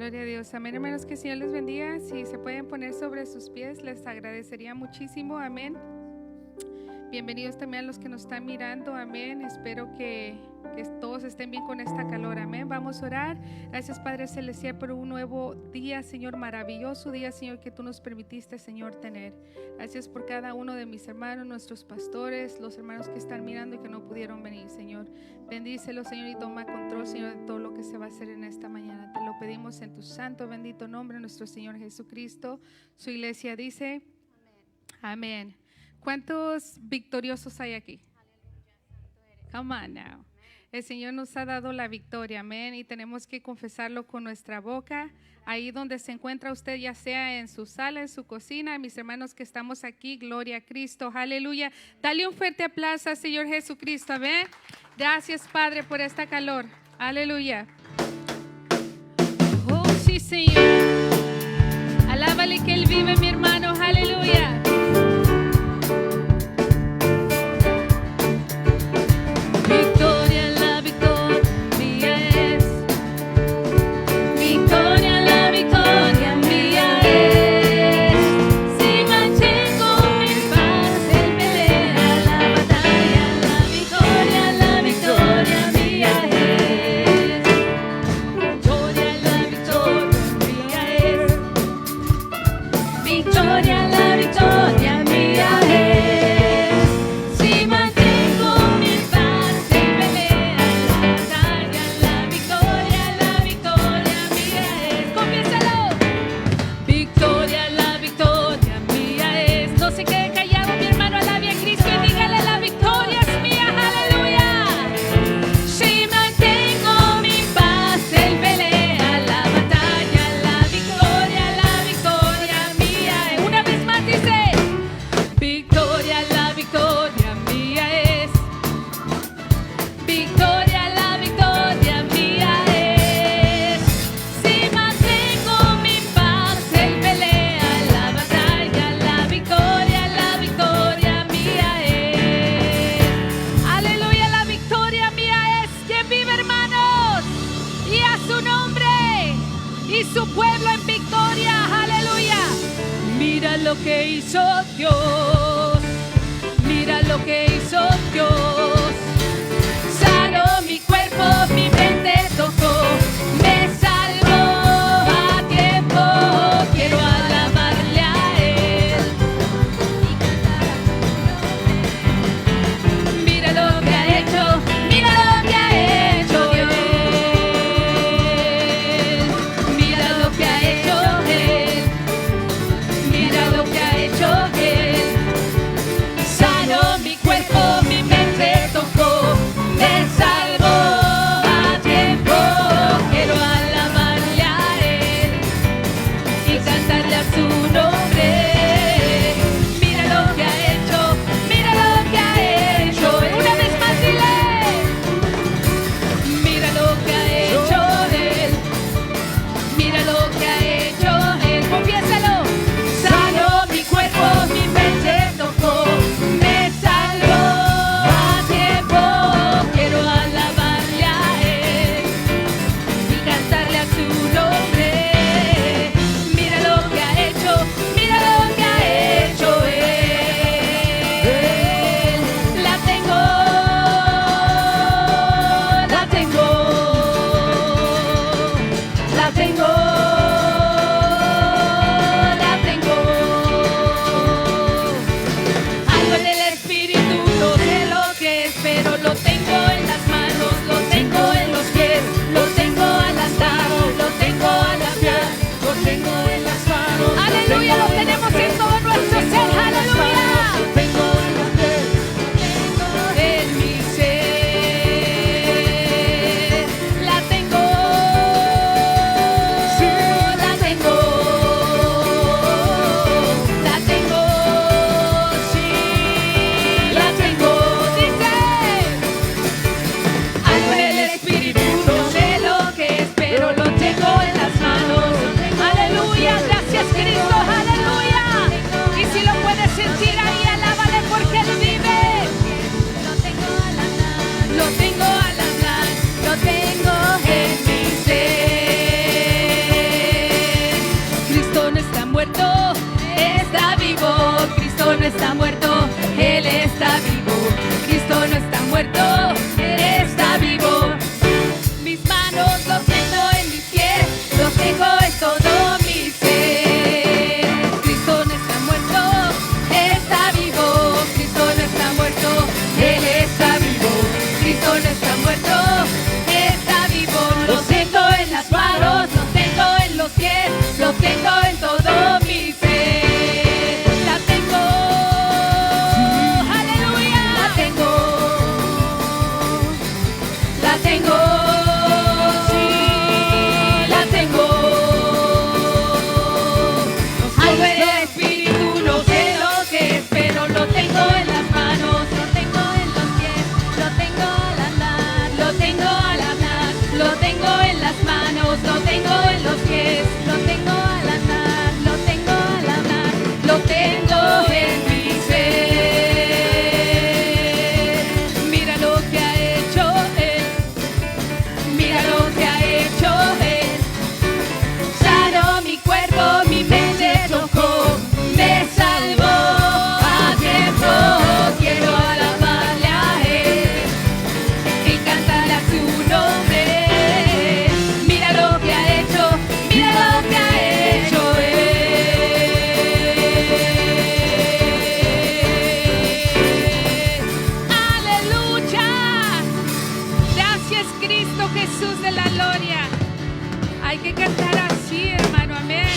Gloria a Dios. Amén, hermanos, que el Señor les bendiga. Si se pueden poner sobre sus pies, les agradecería muchísimo. Amén. Bienvenidos también a los que nos están mirando. Amén. Espero que todos estén bien con esta calor. Amén. Vamos a orar. Gracias, Padre Celestial, por un nuevo día, Señor, maravilloso día, Señor, que tú nos permitiste, Señor, tener. Gracias por cada uno de mis hermanos, nuestros pastores, los hermanos que están mirando y que no pudieron venir, Señor. Bendícelos, Señor, y toma control, Señor, de todo lo que se va a hacer en esta mañana. Te lo pedimos en tu santo, bendito nombre, nuestro Señor Jesucristo. Su iglesia dice, amén. ¿Cuántos victoriosos hay aquí? Come on now. El Señor nos ha dado la victoria, amén, y tenemos que confesarlo con nuestra boca. Ahí donde se encuentra usted, ya sea en su sala, en su cocina, mis hermanos que estamos aquí, gloria a Cristo, aleluya. Dale un fuerte aplauso al Señor Jesucristo, amén. Gracias, Padre, por esta calor, aleluya. Oh, sí, Señor. Alábale que Él vive, mi hermano, aleluya. Mi cuerpo, mi mente, está muerto, Él está vivo. Cristo no está muerto, Él está vivo. Mis manos los tengo en mis pies, los tengo en todo mi ser. Cristo no está muerto, está vivo. Cristo no está muerto, Él está vivo. Cristo no está muerto, está vivo. Los tengo en las manos, los tengo en los pies, los tengo en todo mi ser. La tengo, aleluya. La tengo, la tengo, sí, la tengo. Algo en el espíritu, no sé lo que es, pero lo tengo en las manos, lo tengo en los pies, lo tengo al andar, lo tengo al hablar, lo tengo en las manos, lo tengo en los pies, lo tengo al andar, lo tengo al hablar, lo tengo en mi ser. Mira lo que ha hecho Él, mira lo que ha hecho Él. Sanó mi cuerpo, mi mente tocó, me salvó a tiempo. Quiero alabarle a Él y cantar a su nombre. Mira lo que ha hecho, mira lo que ha hecho Él. Aleluya. Gracias, Cristo Jesús de la gloria. Hay que cantar así, hermano, amén.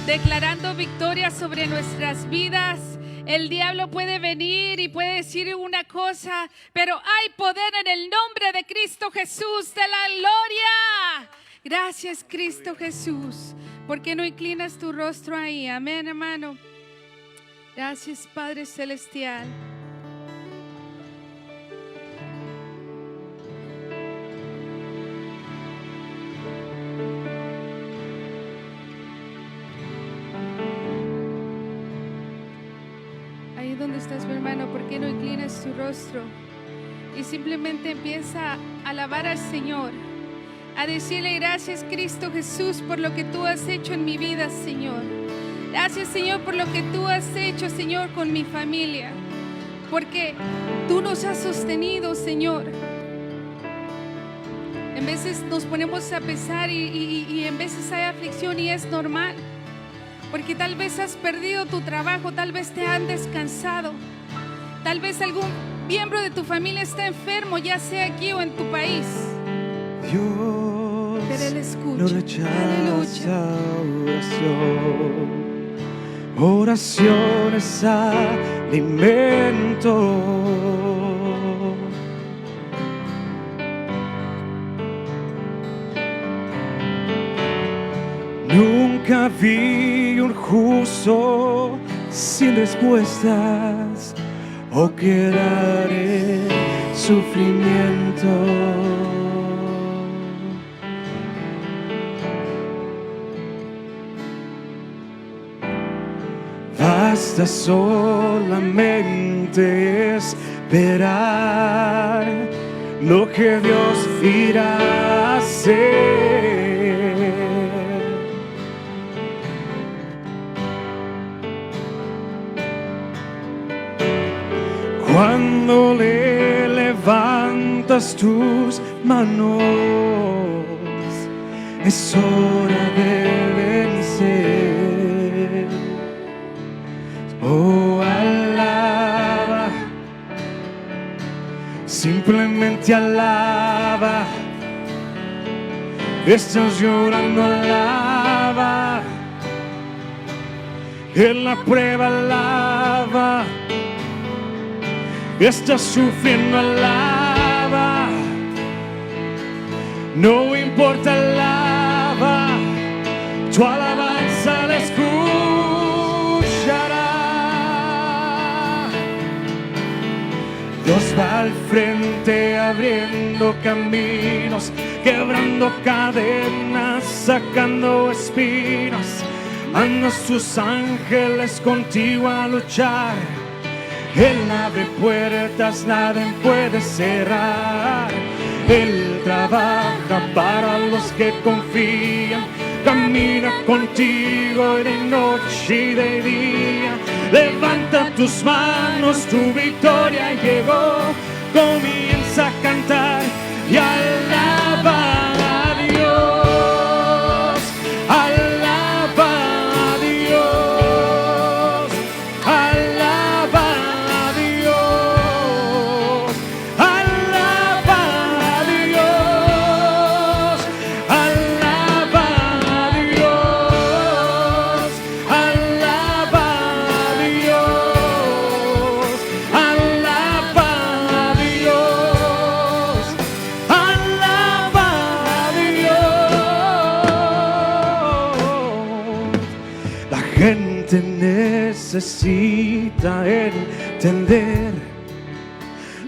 Declarando victoria sobre nuestras vidas. El diablo puede venir y puede decir una cosa, pero hay poder en el nombre de Cristo Jesús de la gloria. Gracias, Cristo Jesús. ¿Por qué no inclinas tu rostro ahí? Amén, hermano. Gracias, Padre Celestial. Ahí donde estás, mi hermano, ¿por qué no inclinas tu rostro y simplemente empieza a alabar al Señor, a decirle gracias, Cristo Jesús, por lo que tú has hecho en mi vida, Señor? Gracias, Señor, por lo que tú has hecho, Señor, con mi familia, porque tú nos has sostenido, Señor. En veces nos ponemos a pesar y en veces hay aflicción y es normal. Porque tal vez has perdido tu trabajo, tal vez te han descansado, tal vez algún miembro de tu familia está enfermo, ya sea aquí o en tu país. Dios Pero Él escucha. no rechaza Aleluya. oración. Oración es alimento. Nunca vi un justo sin respuestas o quedar en sufrimiento. Basta solamente esperar lo que Dios irá a hacer. Cuando le levantas tus manos, es hora de vencer. Oh, alaba, simplemente alaba. Estás llorando, alaba. En la prueba, alaba. Estás sufriendo, alaba. No importa, alaba. Tu alabanza la escuchará. Dios va al frente abriendo caminos, quebrando cadenas, sacando espinos. Manda sus ángeles contigo a luchar. Él abre puertas, nadie puede cerrar. Él trabaja para los que confían. Camina contigo de noche y de día. Levanta tus manos, tu victoria llegó. Comienza a cantar y alaba a Dios. Alaba a Dios. Alaba a Dios. Alaba a Dios. Alaba a Dios. Alaba a Dios. Alaba a Dios. Alaba a Dios. La gente necesita entender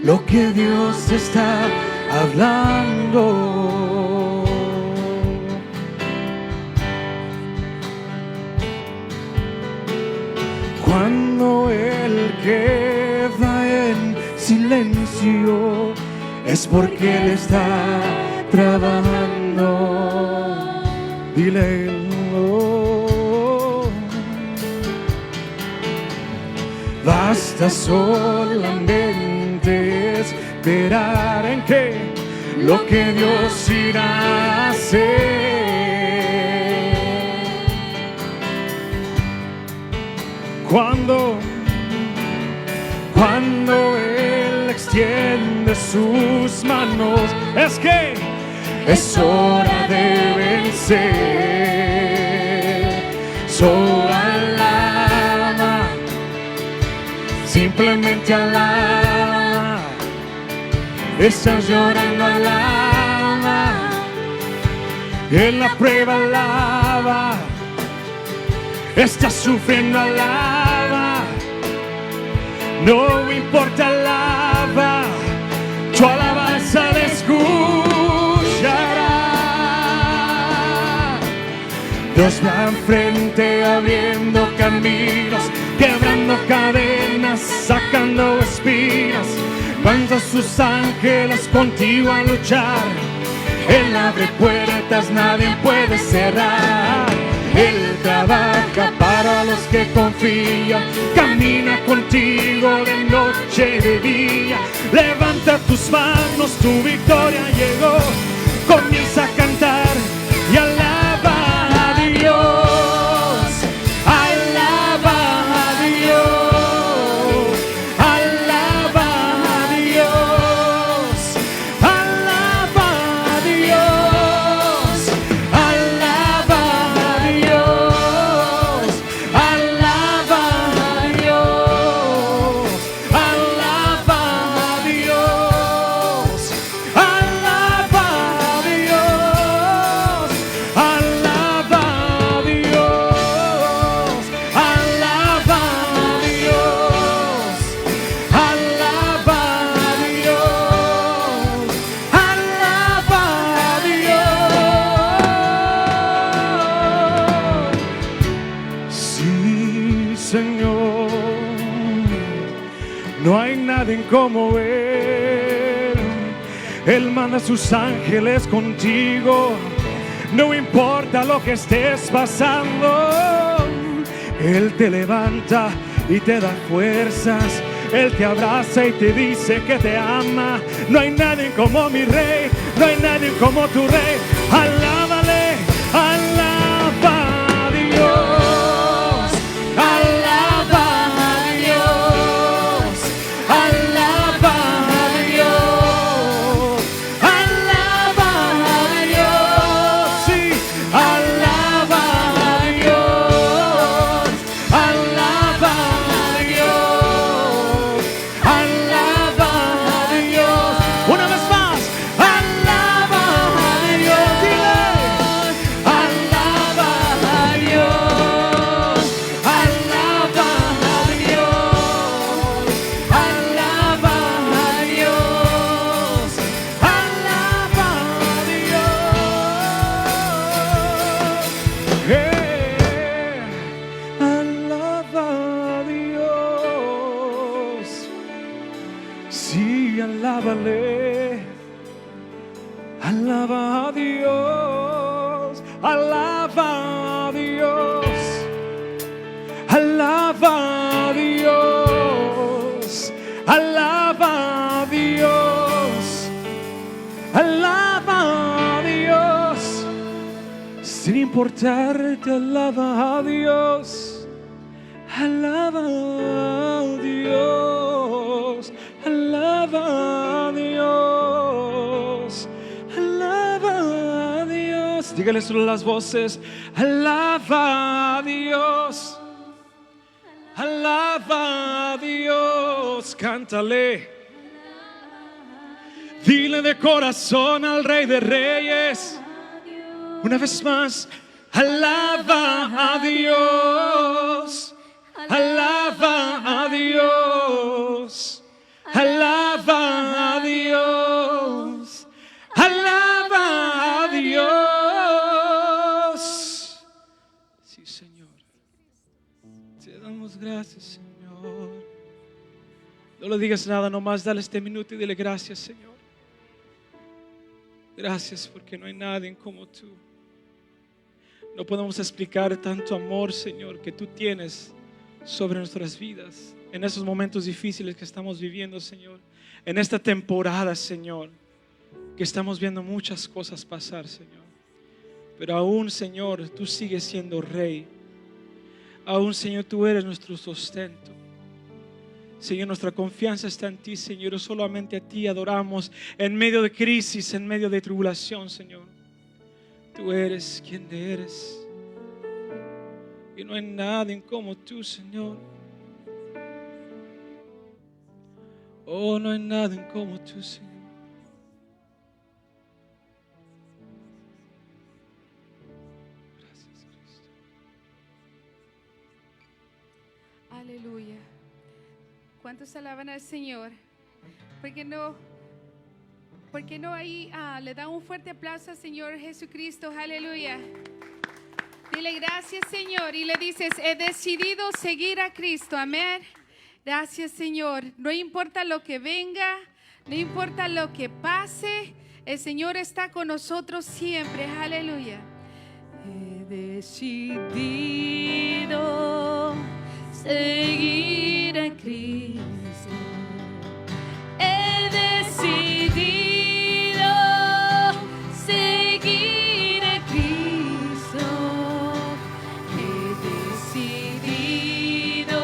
lo que Dios está hablando. Cuando Él queda en silencio, es porque Él está trabajando. Dile, oh. Basta solamente esperar en que lo que Dios irá a hacer. Cuando Él extiende sus manos, es que es hora de vencer. Alaba, simplemente alaba. Estás llorando, alaba. En la prueba, alaba. Estás sufriendo, alaba. No importa, alaba. Tu alabanza le escuchará. Dios va enfrente abriendo caminos, quebrando cadenas, sacando espinas. Manda sus ángeles contigo a luchar. Él abre puertas, nadie puede cerrar. Él trabaja para los que confían, camina contigo de noche y de día. Levanta tus manos, tu victoria llegó. Comienza a cantar y alaba a Dios. Alaba a Dios. Alaba a Dios. Alaba a Dios. Alaba a Dios. Alaba a Dios. Alaba a Dios. Alaba a Dios. Alaba a Dios. Alaba a Dios. Alaba a Dios. Alaba a Dios. Sí, Señor, no hay nadie como Él. Él manda a sus ángeles contigo. No importa lo que estés pasando, Él te levanta y te da fuerzas. Él te abraza y te dice que te ama. No hay nadie como mi rey, no hay nadie como tu rey. Alábale, alaba a Dios. Alaba a Dios. Alaba a Dios. Alaba a Dios. Sí, alaba a Dios. Alaba a Dios. Alaba a Dios. Una vez más, alaba a Dios. Dile, alaba a Dios. Alaba a Dios. Alaba a Dios. Alaba a Dios. Alaba a Dios. Sí, alábale. Alaba a Dios. Alaba a Dios. Alaba a alaba a Dios. Sin importarte, alaba a Dios. Alaba a Dios. Alaba a Dios. Alaba a Dios. Dígale solo las voces. Alaba a Dios. Alaba a Dios. Cántale. Dile de corazón al Rey de Reyes. Una vez más. Alaba a Dios. Alaba a Dios. Alaba a Dios. Alaba a Dios. Sí, Señor. Te damos gracias, Señor. No le digas nada, nomás dale este minuto y dile gracias, Señor. Gracias porque no hay nadie como tú. No podemos explicar tanto amor, Señor, que tú tienes sobre nuestras vidas en esos momentos difíciles que estamos viviendo, Señor. En esta temporada, Señor, que estamos viendo muchas cosas pasar, Señor. Pero aún, Señor, tú sigues siendo Rey. Aún, Señor, tú eres nuestro sustento. Señor, nuestra confianza está en ti, Señor. Solamente a ti adoramos en medio de crisis, en medio de tribulación, Señor. Tú eres quien eres. Y no hay nadie como tú, Señor. Oh, no hay nadie como tú, Señor. Gracias, Cristo. Aleluya. ¿Cuántos alaban al Señor? ¿Por qué no ahí le da un fuerte aplauso al Señor Jesucristo? Aleluya. Dile gracias, Señor, y le dices, he decidido seguir a Cristo. Amén. Gracias, Señor. No importa lo que venga, no importa lo que pase, el Señor está con nosotros siempre. Aleluya. He decidido seguir a Cristo. He decidido seguir a Cristo. He decidido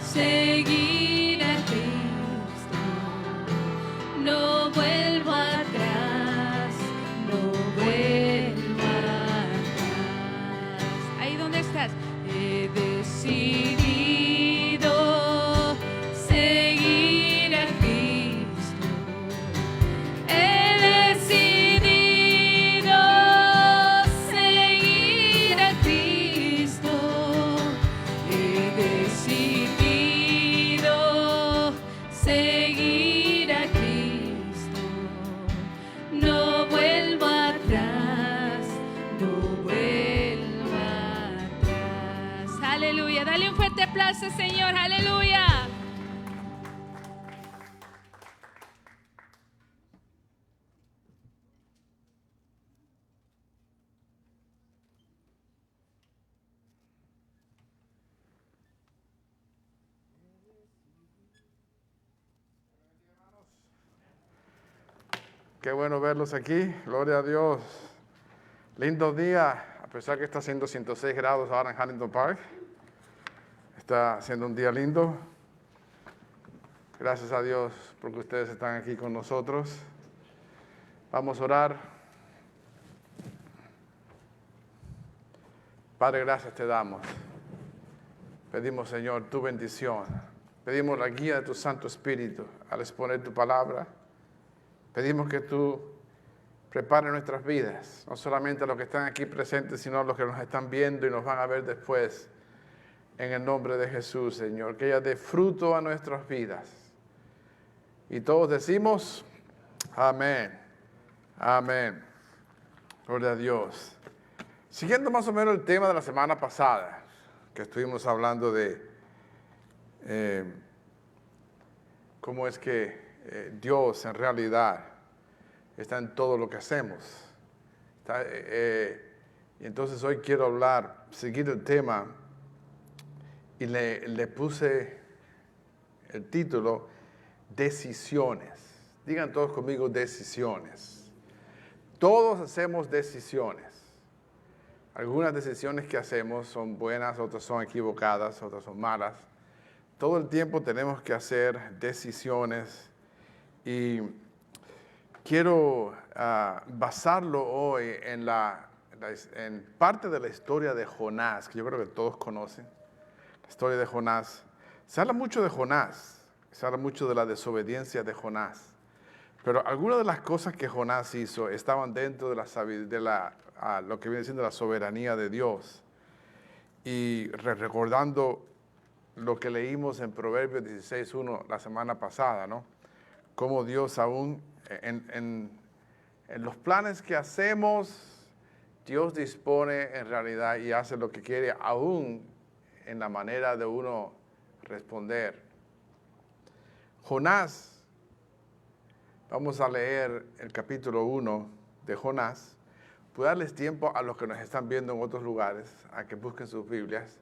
seguir a Cristo. No vuelvo atrás, no vuelvo atrás. Ahí donde estás. He decidido seguir a Cristo. He decidido seguir a Cristo. He decidido seguir a Cristo. No vuelvo atrás, no vuelvo atrás. Aleluya. Dale un fuerte aplauso, Señor. Aleluya. Qué bueno verlos aquí, gloria a Dios. Lindo día, a pesar que está haciendo 106 grados ahora en Huntington Park. Está siendo un día lindo. Gracias a Dios porque ustedes están aquí con nosotros. Vamos a orar. Padre, gracias te damos. Pedimos, Señor, tu bendición. Pedimos la guía de tu Santo Espíritu al exponer tu palabra. Pedimos que tú prepares nuestras vidas, no solamente a los que están aquí presentes, sino a los que nos están viendo y nos van a ver después. En el nombre de Jesús, Señor, que ella dé fruto a nuestras vidas. Y todos decimos, amén, amén. Gloria a Dios. Siguiendo más o menos el tema de la semana pasada, que estuvimos hablando de cómo es que Dios en realidad está en todo lo que hacemos. Y entonces hoy quiero seguir el tema, y le puse el título, decisiones. Digan todos conmigo decisiones. Todos hacemos decisiones. Algunas decisiones que hacemos son buenas, otras son equivocadas, otras son malas. Todo el tiempo tenemos que hacer decisiones y quiero basarlo hoy en parte de la historia de Jonás, que yo creo que todos conocen. La historia de Jonás. Se habla mucho de Jonás, se habla mucho de la desobediencia de Jonás. Pero algunas de las cosas que Jonás hizo estaban dentro de lo que viene siendo la soberanía de Dios. Y recordando lo que leímos en Proverbios 16:1 la semana pasada, ¿no? Cómo Dios aún en los planes que hacemos, Dios dispone en realidad y hace lo que quiere, aún en la manera de uno responder. Jonás. Vamos a leer el capítulo 1 de Jonás. Voy a darles tiempo a los que nos están viendo en otros lugares a que busquen sus Biblias.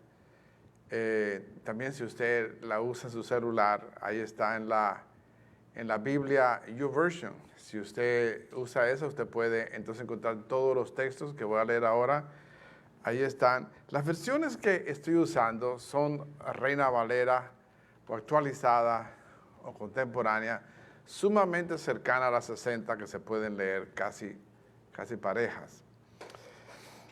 También si usted la usa en su celular, ahí está en la Biblia YouVersion. Si usted usa eso, usted puede entonces encontrar todos los textos que voy a leer ahora. Ahí están. Las versiones que estoy usando son Reina Valera o actualizada o contemporánea, sumamente cercana a las 60 que se pueden leer casi parejas.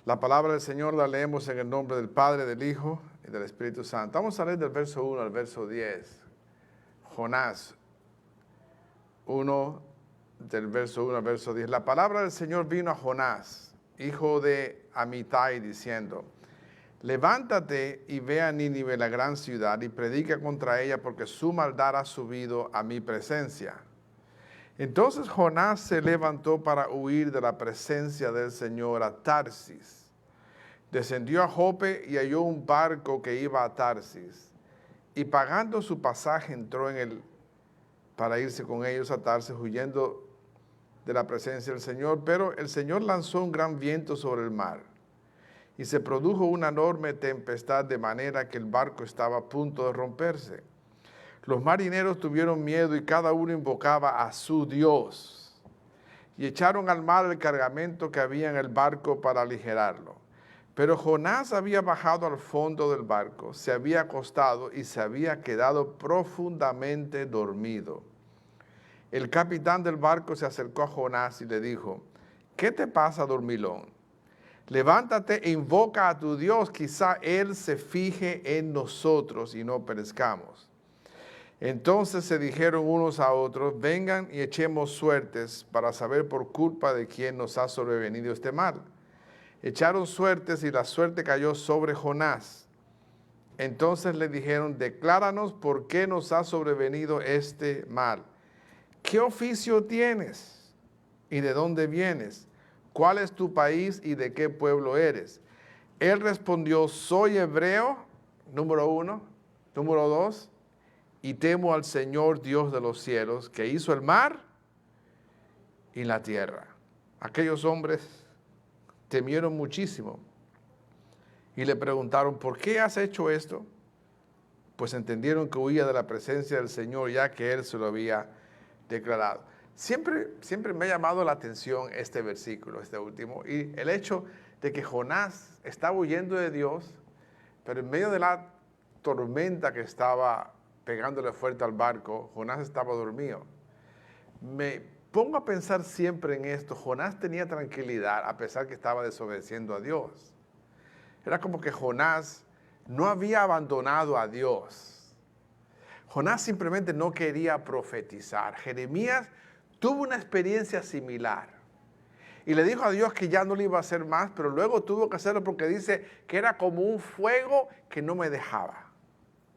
La palabra del Señor la leemos en el nombre del Padre, del Hijo y del Espíritu Santo. Vamos a leer del verso 1 al verso 10. Jonás 1, del verso 1 al verso 10. La palabra del Señor vino a Jonás, hijo de Amitai, diciendo: levántate y ve a Nínive, la gran ciudad, y predica contra ella, porque su maldad ha subido a mi presencia. Entonces Jonás se levantó para huir de la presencia del Señor a Tarsis. Descendió a Jope y halló un barco que iba a Tarsis. Y pagando su pasaje entró en él para irse con ellos a Tarsis, huyendo de la presencia del Señor. Pero el Señor lanzó un gran viento sobre el mar. Y se produjo una enorme tempestad, de manera que el barco estaba a punto de romperse. Los marineros tuvieron miedo y cada uno invocaba a su Dios. Y echaron al mar el cargamento que había en el barco para aligerarlo. Pero Jonás había bajado al fondo del barco, se había acostado y se había quedado profundamente dormido. El capitán del barco se acercó a Jonás y le dijo: ¿qué te pasa, dormilón? Levántate e invoca a tu Dios, quizá Él se fije en nosotros y no perezcamos. Entonces se dijeron unos a otros: vengan y echemos suertes para saber por culpa de quién nos ha sobrevenido este mal. Echaron suertes y la suerte cayó sobre Jonás. Entonces le dijeron: decláranos por qué nos ha sobrevenido este mal. ¿Qué oficio tienes y de dónde vienes? ¿Cuál es tu país y de qué pueblo eres? Él respondió: soy hebreo, número 1. Número 2, y temo al Señor Dios de los cielos, que hizo el mar y la tierra. Aquellos hombres temieron muchísimo y le preguntaron: ¿por qué has hecho esto? Pues entendieron que huía de la presencia del Señor, ya que Él se lo había declarado. Siempre me ha llamado la atención este versículo, este último, y el hecho de que Jonás estaba huyendo de Dios, pero en medio de la tormenta que estaba pegándole fuerte al barco, Jonás estaba dormido. Me pongo a pensar siempre en esto. Jonás tenía tranquilidad a pesar que estaba desobedeciendo a Dios. Era como que Jonás no había abandonado a Dios. Jonás simplemente no quería profetizar. Jeremías tuvo una experiencia similar y le dijo a Dios que ya no le iba a hacer más, pero luego tuvo que hacerlo porque dice que era como un fuego que no me dejaba,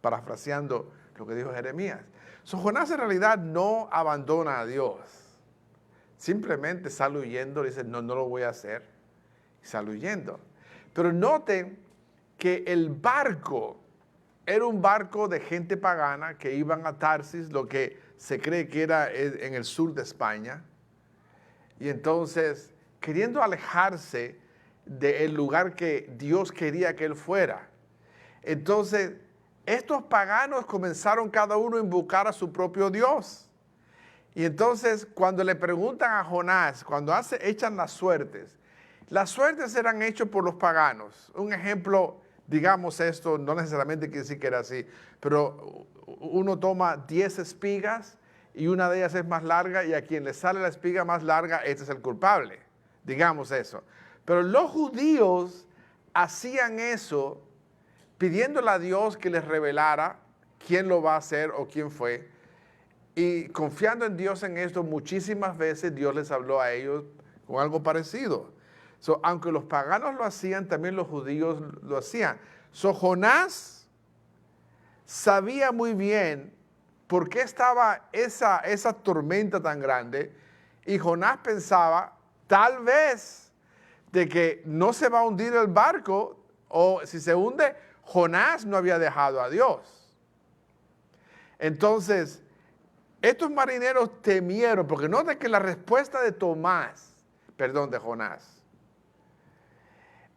parafraseando lo que dijo Jeremías. Jonás en realidad no abandona a Dios, simplemente sale huyendo, dice: no lo voy a hacer, y sale huyendo. Pero noten que el barco era un barco de gente pagana que iban a Tarsis, lo que se cree que era en el sur de España, y entonces queriendo alejarse del lugar que Dios quería que él fuera. Entonces estos paganos comenzaron cada uno a invocar a su propio Dios. Y entonces cuando le preguntan a Jonás, cuando echan las suertes eran hechas por los paganos. Un ejemplo, digamos esto, no necesariamente quiere decir que era así, pero uno toma 10 espigas y una de ellas es más larga y a quien le sale la espiga más larga, este es el culpable. Digamos eso. Pero los judíos hacían eso pidiéndole a Dios que les revelara quién lo va a hacer o quién fue. Y confiando en Dios en esto, muchísimas veces Dios les habló a ellos con algo parecido. Aunque los paganos lo hacían, también los judíos lo hacían. Jonás sabía muy bien por qué estaba esa tormenta tan grande, y Jonás pensaba, tal vez, de que no se va a hundir el barco, o si se hunde, Jonás no había dejado a Dios. Entonces, estos marineros temieron, porque nota que la respuesta de Jonás,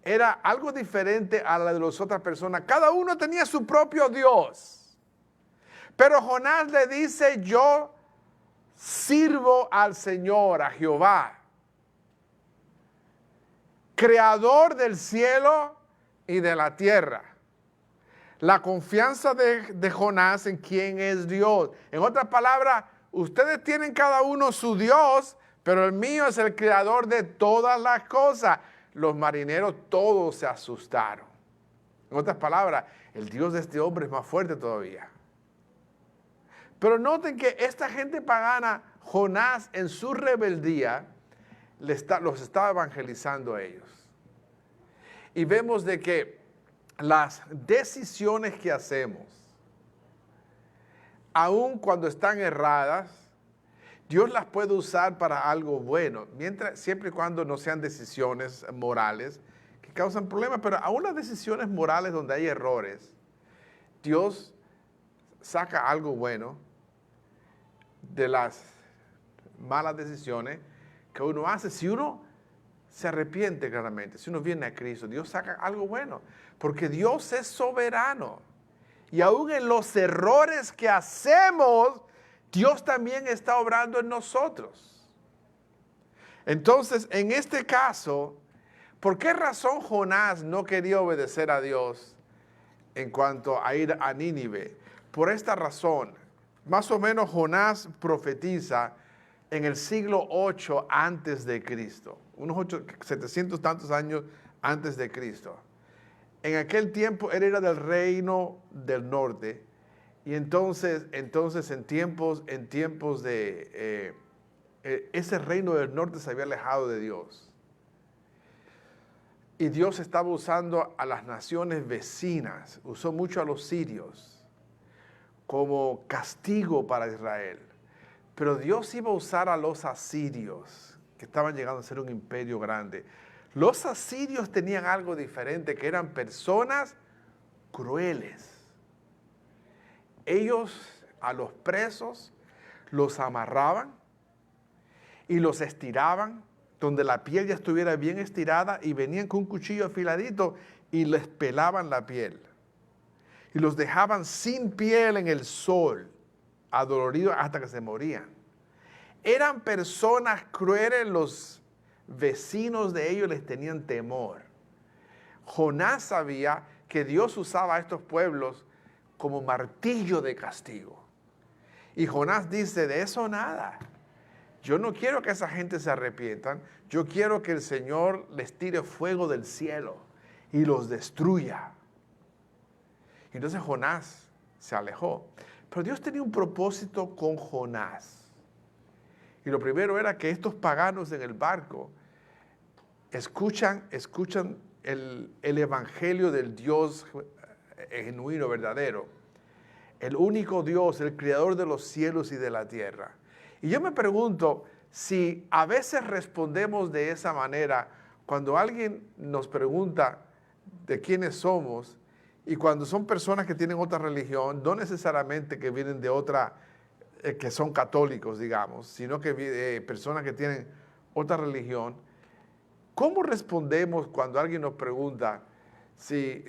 era algo diferente a la de las otras personas. Cada uno tenía su propio Dios. Pero Jonás le dice, yo sirvo al Señor, a Jehová, creador del cielo y de la tierra. La confianza de Jonás en quién es Dios. En otras palabras, ustedes tienen cada uno su Dios, pero el mío es el creador de todas las cosas. Los marineros todos se asustaron. En otras palabras, el Dios de este hombre es más fuerte todavía. Pero noten que esta gente pagana, Jonás en su rebeldía, los estaba evangelizando a ellos. Y vemos de que las decisiones que hacemos, aun cuando están erradas, Dios las puede usar para algo bueno, siempre y cuando no sean decisiones morales que causan problemas. Pero aún las decisiones morales donde hay errores, Dios saca algo bueno de las malas decisiones que uno hace. Si uno se arrepiente claramente, si uno viene a Cristo, Dios saca algo bueno, porque Dios es soberano. Y aún en los errores que hacemos, Dios también está obrando en nosotros. Entonces, en este caso, ¿por qué razón Jonás no quería obedecer a Dios en cuanto a ir a Nínive? Por esta razón, más o menos Jonás profetiza en el siglo 8 antes de Cristo, unos 700 tantos años antes de Cristo. En aquel tiempo él era del reino del norte. Y entonces en tiempos de ese reino del norte se había alejado de Dios. Y Dios estaba usando a las naciones vecinas, usó mucho a los sirios como castigo para Israel. Pero Dios iba a usar a los asirios, que estaban llegando a ser un imperio grande. Los asirios tenían algo diferente, que eran personas crueles. Ellos a los presos los amarraban y los estiraban, donde la piel ya estuviera bien estirada, y venían con un cuchillo afiladito y les pelaban la piel. Y los dejaban sin piel en el sol, adoloridos hasta que se morían. Eran personas crueles, los vecinos de ellos les tenían temor. Jonás sabía que Dios usaba a estos pueblos como martillo de castigo. Y Jonás dice, de eso nada. Yo no quiero que esa gente se arrepientan. Yo quiero que el Señor les tire fuego del cielo y los destruya. Y entonces Jonás se alejó. Pero Dios tenía un propósito con Jonás. Y lo primero era que estos paganos en el barco escuchan el evangelio del Dios genuino, verdadero, el único Dios, el creador de los cielos y de la tierra. Y yo me pregunto si a veces respondemos de esa manera cuando alguien nos pregunta de quiénes somos, y cuando son personas que tienen otra religión, no necesariamente que vienen de otra, que son católicos, digamos, sino que personas que tienen otra religión. ¿Cómo respondemos cuando alguien nos pregunta si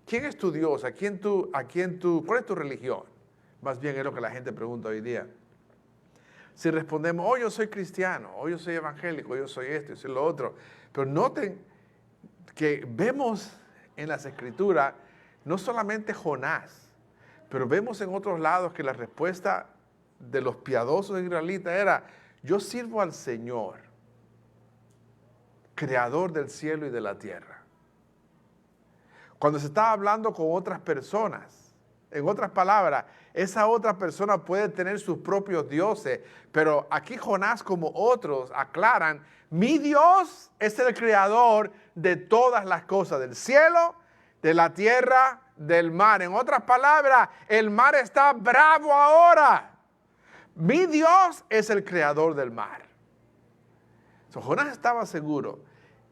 ¿quién es tu Dios? ¿Cuál es tu religión? Más bien es lo que la gente pregunta hoy día. si respondemos, oh, yo soy cristiano, oh, yo soy evangélico, yo soy esto, yo soy lo otro. Pero noten que vemos en las Escrituras no solamente Jonás, pero vemos en otros lados que la respuesta de los piadosos israelitas era, yo sirvo al Señor, creador del cielo y de la tierra. Cuando se estaba hablando con otras personas, en otras palabras, esa otra persona puede tener sus propios dioses, pero aquí Jonás, como otros, aclaran, mi Dios es el creador de todas las cosas, del cielo, de la tierra, del mar. En otras palabras, el mar está bravo ahora. Mi Dios es el creador del mar. Jonás estaba seguro.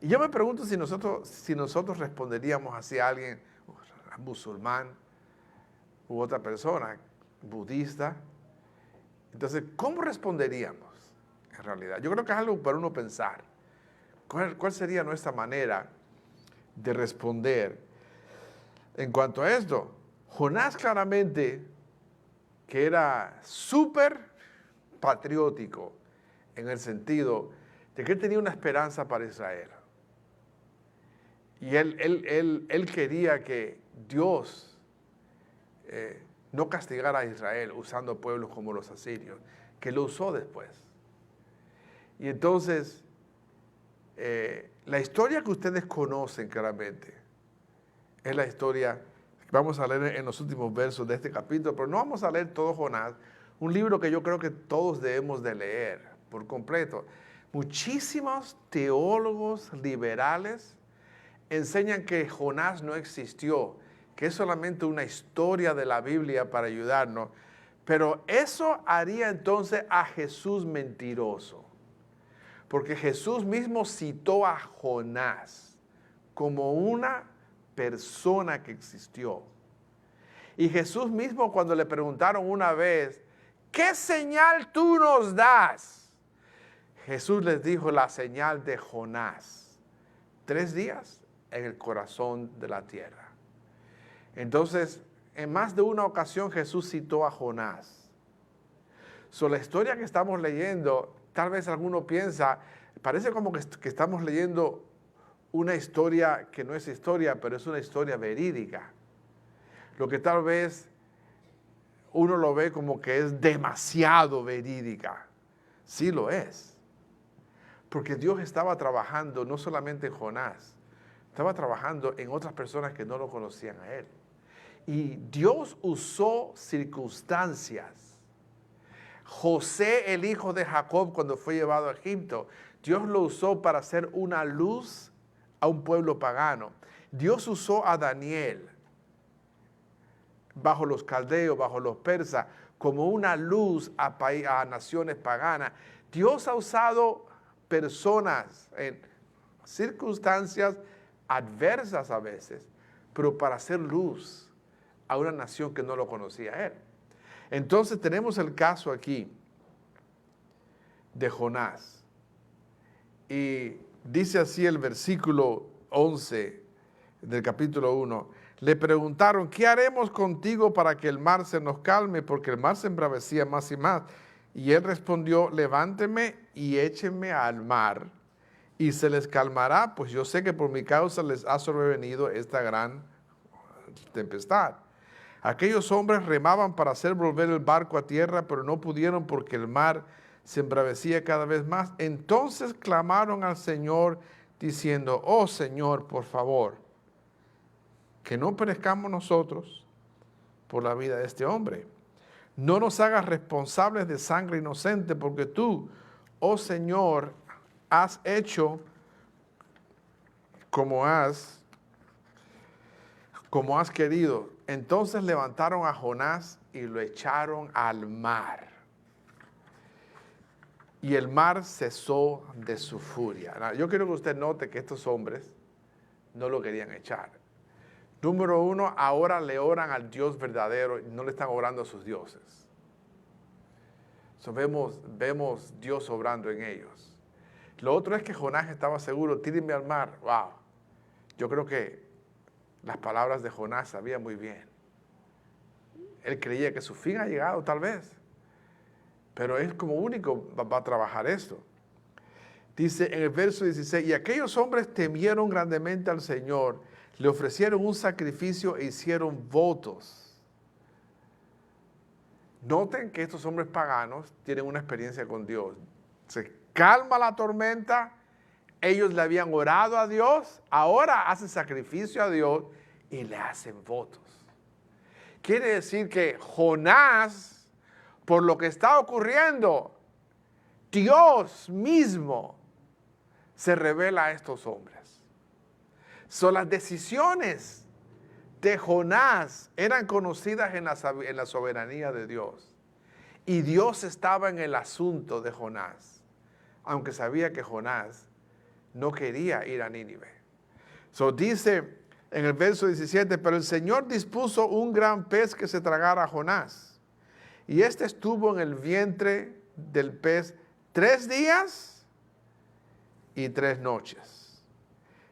Y yo me pregunto si nosotros responderíamos así a alguien, musulmán, u otra persona, budista. Entonces, ¿cómo responderíamos en realidad? Yo creo que es algo para uno pensar. ¿Cuál sería nuestra manera de responder en cuanto a esto? Jonás claramente, que era súper patriótico en el sentido de que él tenía una esperanza para Israel. Y él quería que Dios no castigara a Israel usando pueblos como los asirios, que lo usó después. Y entonces, la historia que ustedes conocen claramente es la historia que vamos a leer en los últimos versos de este capítulo, pero no vamos a leer todo Jonás, un libro que yo creo que todos debemos de leer por completo. Muchísimos teólogos liberales enseñan que Jonás no existió, que es solamente una historia de la Biblia para ayudarnos, pero eso haría entonces a Jesús mentiroso, porque Jesús mismo citó a Jonás como una persona que existió. Y Jesús mismo, cuando le preguntaron una vez, ¿qué señal tú nos das? Jesús les dijo la señal de Jonás, 3 días en el corazón de la tierra. Entonces, en más de una ocasión Jesús citó a Jonás. La historia que estamos leyendo, tal vez alguno piensa, parece como que estamos leyendo una historia que no es historia, pero es una historia verídica. Lo que tal vez uno lo ve como que es demasiado verídica. Sí lo es. Porque Dios estaba trabajando no solamente en Jonás, estaba trabajando en otras personas que no lo conocían a él. Y Dios usó circunstancias. José, el hijo de Jacob, cuando fue llevado a Egipto, Dios lo usó para hacer una luz a un pueblo pagano. Dios usó a Daniel bajo los caldeos, bajo los persas, como una luz a naciones paganas. Dios ha usado personas en circunstancias adversas a veces, pero para hacer luz a una nación que no lo conocía a él. Entonces tenemos el caso aquí de Jonás. Y dice así el versículo 11 del capítulo 1. Le preguntaron, ¿qué haremos contigo para que el mar se nos calme? Porque el mar se embravecía más y más. Y él respondió, levánteme y échenme al mar, y se les calmará, pues yo sé que por mi causa les ha sobrevenido esta gran tempestad. Aquellos hombres remaban para hacer volver el barco a tierra, pero no pudieron porque el mar se embravecía cada vez más. Entonces clamaron al Señor diciendo, oh Señor, por favor, que no perezcamos nosotros por la vida de este hombre. No nos hagas responsables de sangre inocente, porque tú, oh Señor, has hecho como has querido. Entonces levantaron a Jonás y lo echaron al mar. Y el mar cesó de su furia. Yo quiero que usted note que estos hombres no lo querían echar. Número 1, ahora le oran al Dios verdadero y no le están orando a sus dioses. Vemos Dios obrando en ellos. Lo otro es que Jonás estaba seguro, tírenme al mar. Wow. Yo creo que las palabras de Jonás sabía muy bien. Él creía que su fin ha llegado, tal vez. pero él como único va a trabajar esto. Dice en el verso 16, y aquellos hombres temieron grandemente al Señor, le ofrecieron un sacrificio e hicieron votos. Noten que estos hombres paganos tienen una experiencia con Dios. Se calma la tormenta, ellos le habían orado a Dios, ahora hacen sacrificio a Dios y le hacen votos. Quiere decir que Jonás, por lo que está ocurriendo, Dios mismo se revela a estos hombres. Son las decisiones de Jonás eran conocidas en la soberanía de Dios. Y Dios estaba en el asunto de Jonás, aunque sabía que Jonás no quería ir a Nínive. Dice en el verso 17, pero el Señor dispuso un gran pez que se tragara a Jonás. Y este estuvo en el vientre del pez 3 días y 3 noches.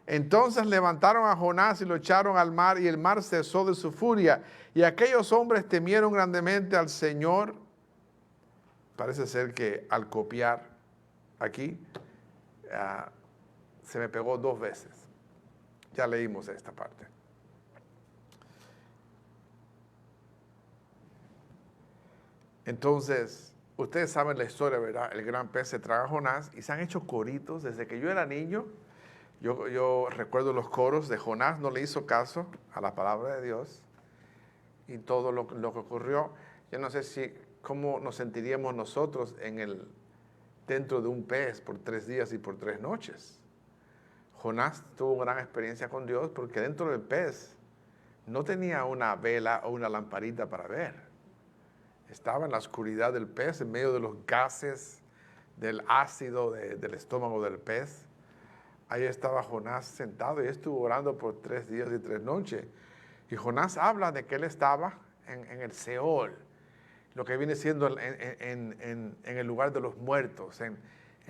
Entonces levantaron a Jonás y lo echaron al mar, y el mar cesó de su furia. Y aquellos hombres temieron grandemente al Señor. Parece ser que al copiar aquí, se me pegó 2 veces. Ya leímos esta parte. Entonces, ustedes saben la historia, ¿verdad? El gran pez se traga a Jonás y se han hecho coritos. Desde que yo era niño, yo recuerdo los coros de Jonás, no le hizo caso a la palabra de Dios y todo lo que ocurrió. Yo no sé cómo nos sentiríamos nosotros dentro de un pez por 3 días y por 3 noches. Jonás tuvo una gran experiencia con Dios porque dentro del pez no tenía una vela o una lamparita para ver. Estaba en la oscuridad del pez, en medio de los gases, del ácido del estómago del pez. Ahí estaba Jonás sentado y estuvo orando por 3 días y 3 noches. Y Jonás habla de que él estaba en el Seol, lo que viene siendo en el lugar de los muertos, en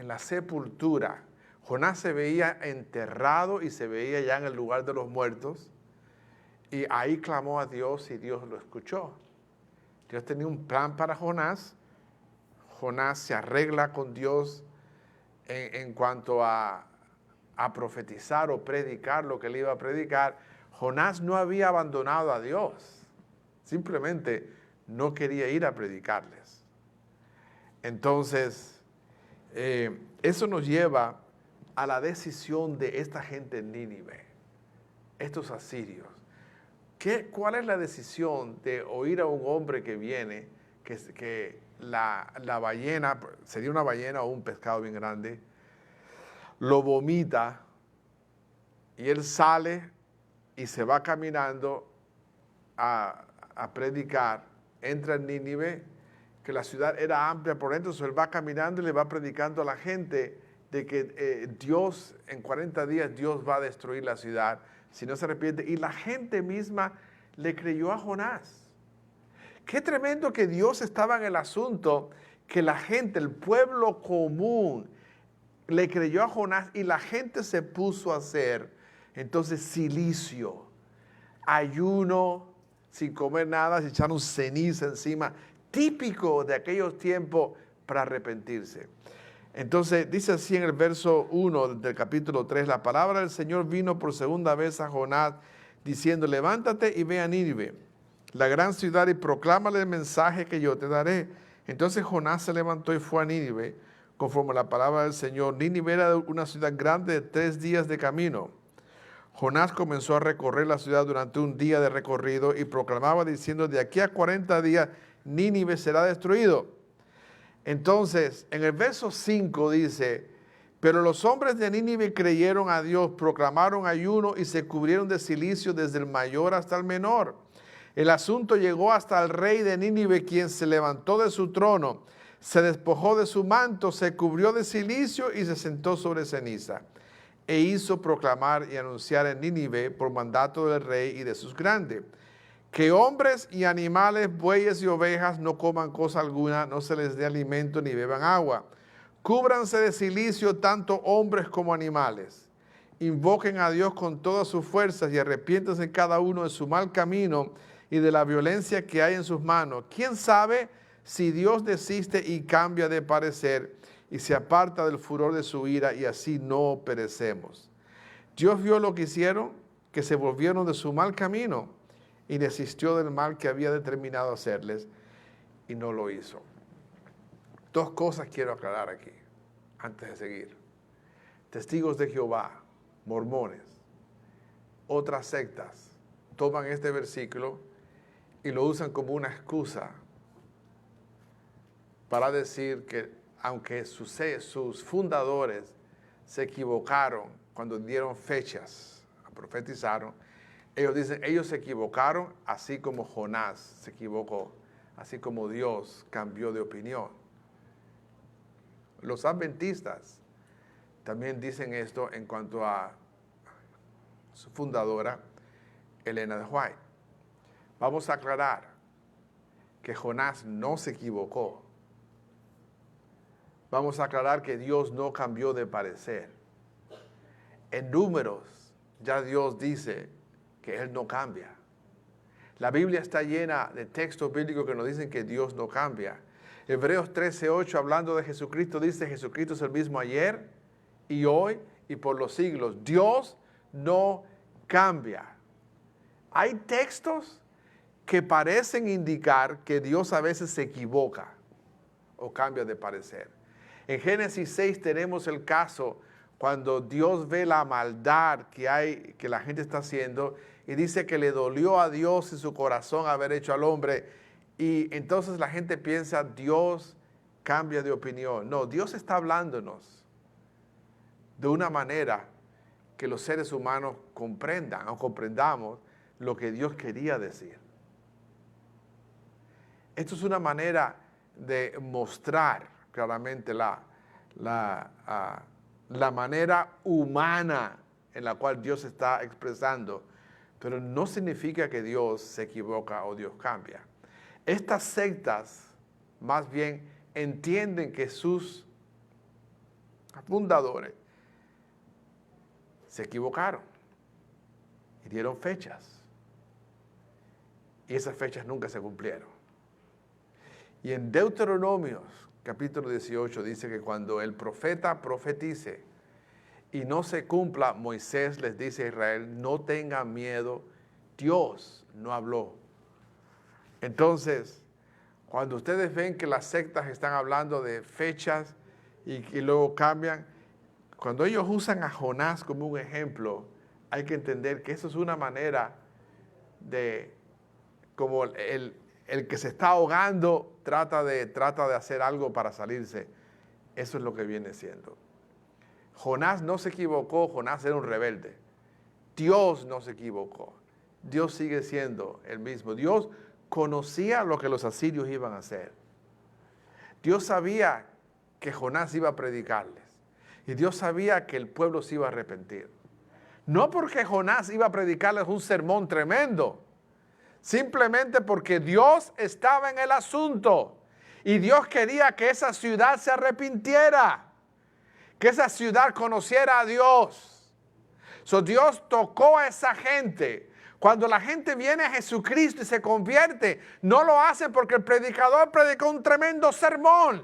la sepultura. Jonás se veía enterrado y se veía ya en el lugar de los muertos. Y ahí clamó a Dios y Dios lo escuchó. Dios tenía un plan para Jonás. Jonás se arregla con Dios en cuanto a profetizar o predicar lo que él iba a predicar. Jonás no había abandonado a Dios. Simplemente no quería ir a predicarles. Entonces, eso nos lleva a la decisión de esta gente en Nínive, estos asirios. ¿Cuál es la decisión de oír a un hombre que viene, que la ballena, sería una ballena o un pescado bien grande, lo vomita y él sale y se va caminando a predicar, entra en Nínive, que la ciudad era amplia por dentro, entonces él va caminando y le va predicando a la gente de que Dios, en 40 días, Dios va a destruir la ciudad si no se arrepiente. Y la gente misma le creyó a Jonás. Qué tremendo que Dios estaba en el asunto, que la gente, el pueblo común, le creyó a Jonás y la gente se puso a hacer, entonces, cilicio, ayuno, sin comer nada, se echaron ceniza encima, típico de aquellos tiempos para arrepentirse. Entonces, dice así en el verso 1 del capítulo 3, la palabra del Señor vino por segunda vez a Jonás, diciendo, levántate y ve a Nínive, la gran ciudad, y proclámale el mensaje que yo te daré. Entonces Jonás se levantó y fue a Nínive, conforme a la palabra del Señor. Nínive era una ciudad grande de 3 días de camino. Jonás comenzó a recorrer la ciudad durante un día de recorrido y proclamaba diciendo, de aquí a 40 días Nínive será destruido. Entonces, en el verso 5 dice, pero los hombres de Nínive creyeron a Dios, proclamaron ayuno y se cubrieron de cilicio desde el mayor hasta el menor. El asunto llegó hasta el rey de Nínive, quien se levantó de su trono, se despojó de su manto, se cubrió de cilicio y se sentó sobre ceniza. E hizo proclamar y anunciar en Nínive por mandato del rey y de sus grandes, que hombres y animales, bueyes y ovejas no coman cosa alguna, no se les dé alimento ni beban agua. Cúbranse de cilicio tanto hombres como animales. Invoquen a Dios con todas sus fuerzas y arrepiéntanse cada uno de su mal camino y de la violencia que hay en sus manos. ¿Quién sabe Si Dios desiste y cambia de parecer y se aparta del furor de su ira y así no perecemos. Dios vio lo que hicieron, que se volvieron de su mal camino y desistió del mal que había determinado hacerles y no lo hizo. Dos cosas quiero aclarar aquí, antes de seguir. Testigos de Jehová, mormones, otras sectas, toman este versículo y lo usan como una excusa para decir que aunque sus fundadores se equivocaron cuando dieron fechas, profetizaron, ellos dicen, ellos se equivocaron así como Jonás se equivocó, así como Dios cambió de opinión. Los adventistas también dicen esto en cuanto a su fundadora, Elena de White. Vamos a aclarar que Jonás no se equivocó. Vamos a aclarar que Dios no cambió de parecer. En Números, ya Dios dice que Él no cambia. La Biblia está llena de textos bíblicos que nos dicen que Dios no cambia. Hebreos 13:8, hablando de Jesucristo, dice: Jesucristo es el mismo ayer y hoy y por los siglos. Dios no cambia. Hay textos que parecen indicar que Dios a veces se equivoca o cambia de parecer. En Génesis 6 tenemos el caso cuando Dios ve la maldad que la gente está haciendo y dice que le dolió a Dios en su corazón haber hecho al hombre, y entonces la gente piensa Dios cambia de opinión. No, Dios está hablándonos de una manera que los seres humanos comprendan o comprendamos lo que Dios quería decir. Esto es una manera de mostrar claramente la manera humana en la cual Dios está expresando, pero no significa que Dios se equivoca o Dios cambia. Estas sectas más bien entienden que sus fundadores se equivocaron y dieron fechas, y esas fechas nunca se cumplieron. Y en Deuteronomios capítulo 18 dice que cuando el profeta profetice y no se cumpla, Moisés les dice a Israel: no tengan miedo, Dios no habló. Entonces, cuando ustedes ven que las sectas están hablando de fechas y luego cambian, cuando ellos usan a Jonás como un ejemplo, hay que entender que eso es una manera de, como el que se está ahogando trata de hacer algo para salirse. Eso es lo que viene siendo. Jonás no se equivocó, Jonás era un rebelde. Dios no se equivocó. Dios sigue siendo el mismo. Dios conocía lo que los asirios iban a hacer. Dios sabía que Jonás iba a predicarles. Y Dios sabía que el pueblo se iba a arrepentir. No porque Jonás iba a predicarles un sermón tremendo, simplemente porque Dios estaba en el asunto y Dios quería que esa ciudad se arrepintiera, que esa ciudad conociera a Dios. Dios tocó a esa gente. Cuando la gente viene a Jesucristo y se convierte, no lo hacen porque el predicador predicó un tremendo sermón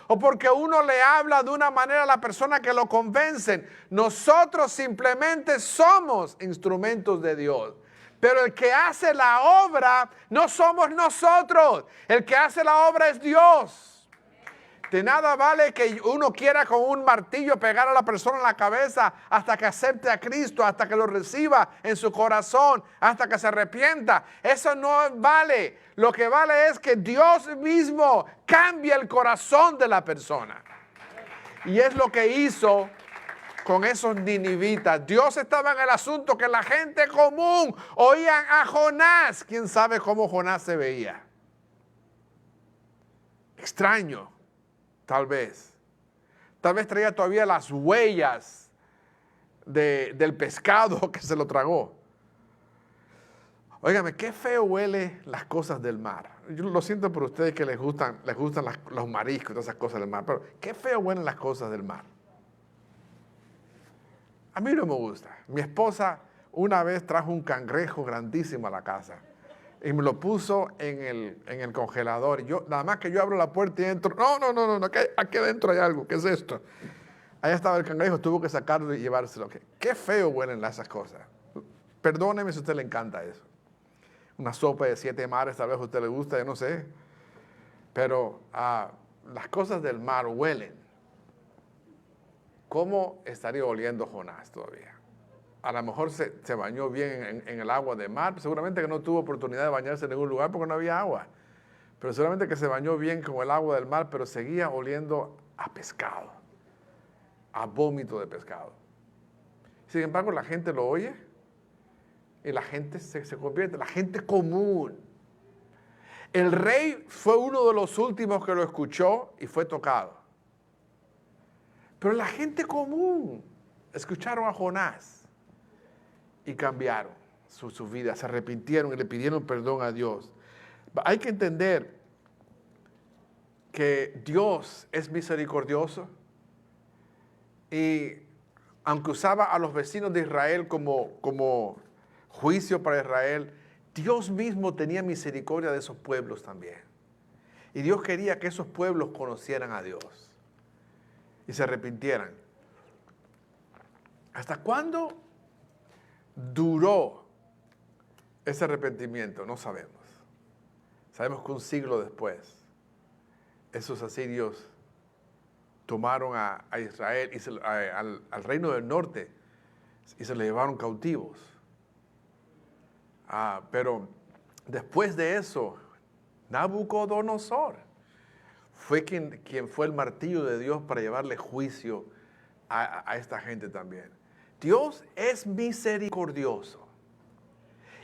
o porque uno le habla de una manera a la persona que lo convencen. Nosotros simplemente somos instrumentos de Dios. Pero el que hace la obra no somos nosotros. El que hace la obra es Dios. De nada vale que uno quiera con un martillo pegar a la persona en la cabeza hasta que acepte a Cristo, hasta que lo reciba en su corazón, hasta que se arrepienta. Eso no vale. Lo que vale es que Dios mismo cambie el corazón de la persona. Y es lo que hizo con esos ninivitas. Dios estaba en el asunto que la gente común oían a Jonás. ¿Quién sabe cómo Jonás se veía? Extraño, tal vez. Tal vez traía todavía las huellas del pescado que se lo tragó. Óigame, qué feo huele las cosas del mar. Yo lo siento por ustedes que les gustan los mariscos y todas esas cosas del mar, pero qué feo huelen las cosas del mar. A mí no me gusta. Mi esposa una vez trajo un cangrejo grandísimo a la casa. y me lo puso en el congelador. Yo, nada más que yo abro la puerta y entro. No, aquí adentro hay algo. ¿Qué es esto? Allá estaba el cangrejo, tuvo que sacarlo y llevárselo. Qué feo huelen esas cosas. Perdóneme si a usted le encanta eso. Una sopa de 7 mares, tal vez a usted le gusta, yo no sé. Pero las cosas del mar huelen. ¿Cómo estaría oliendo Jonás todavía? A lo mejor se bañó bien en el agua de mar. Seguramente que no tuvo oportunidad de bañarse en ningún lugar porque no había agua. Pero seguramente que se bañó bien con el agua del mar, pero seguía oliendo a pescado, a vómito de pescado. Sin embargo, la gente lo oye y la gente se convierte, la gente común. El rey fue uno de los últimos que lo escuchó y fue tocado. Pero la gente común escucharon a Jonás y cambiaron su vida, se arrepintieron y le pidieron perdón a Dios. Hay que entender que Dios es misericordioso y aunque usaba a los vecinos de Israel como juicio para Israel, Dios mismo tenía misericordia de esos pueblos también. Y Dios quería que esos pueblos conocieran a Dios y se arrepintieran. ¿Hasta cuándo duró ese arrepentimiento? No sabemos. Sabemos que un siglo después, esos asirios tomaron a Israel y al reino del norte y se le llevaron cautivos. Pero después de eso, Nabucodonosor fue quien fue el martillo de Dios para llevarle juicio a esta gente también. Dios es misericordioso.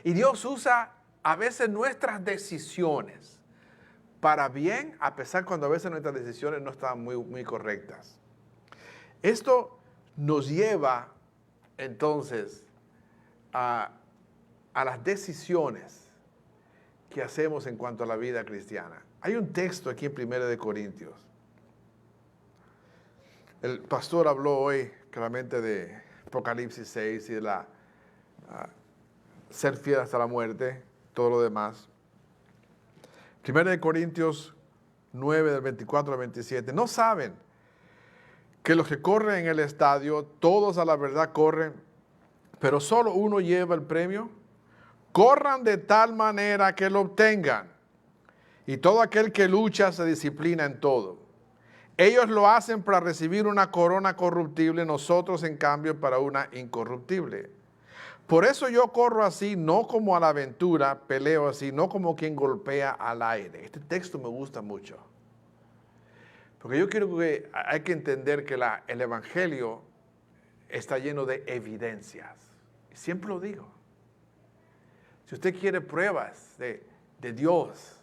Y Dios usa a veces nuestras decisiones para bien, a pesar cuando a veces nuestras decisiones no están muy correctas. Esto nos lleva entonces a las decisiones que hacemos en cuanto a la vida cristiana. Hay un texto aquí en 1 Corintios. El pastor habló hoy claramente de Apocalipsis 6 y de ser fiel hasta la muerte, todo lo demás. 1 Corintios 9, del 24 al 27. ¿No saben que los que corren en el estadio, todos a la verdad corren, pero solo uno lleva el premio? Corran de tal manera que lo obtengan. Y todo aquel que lucha se disciplina en todo. Ellos lo hacen para recibir una corona corruptible, nosotros en cambio para una incorruptible. Por eso yo corro así, no como a la aventura, peleo así, no como quien golpea al aire. Este texto me gusta mucho. Porque yo quiero que hay que entender que el Evangelio está lleno de evidencias. Y siempre lo digo. Si usted quiere pruebas de Dios,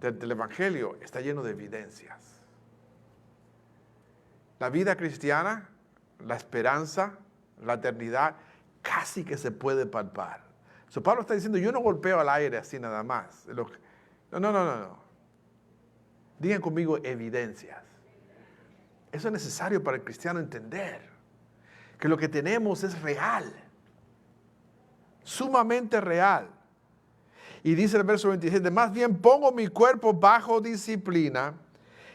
del Evangelio, está lleno de evidencias. La vida cristiana, la esperanza, la eternidad, casi que se puede palpar. Pablo está diciendo, yo no golpeo al aire así nada más. No. Digan conmigo evidencias. Eso es necesario para el cristiano entender que lo que tenemos es real, sumamente real. Y dice el verso 27, más bien pongo mi cuerpo bajo disciplina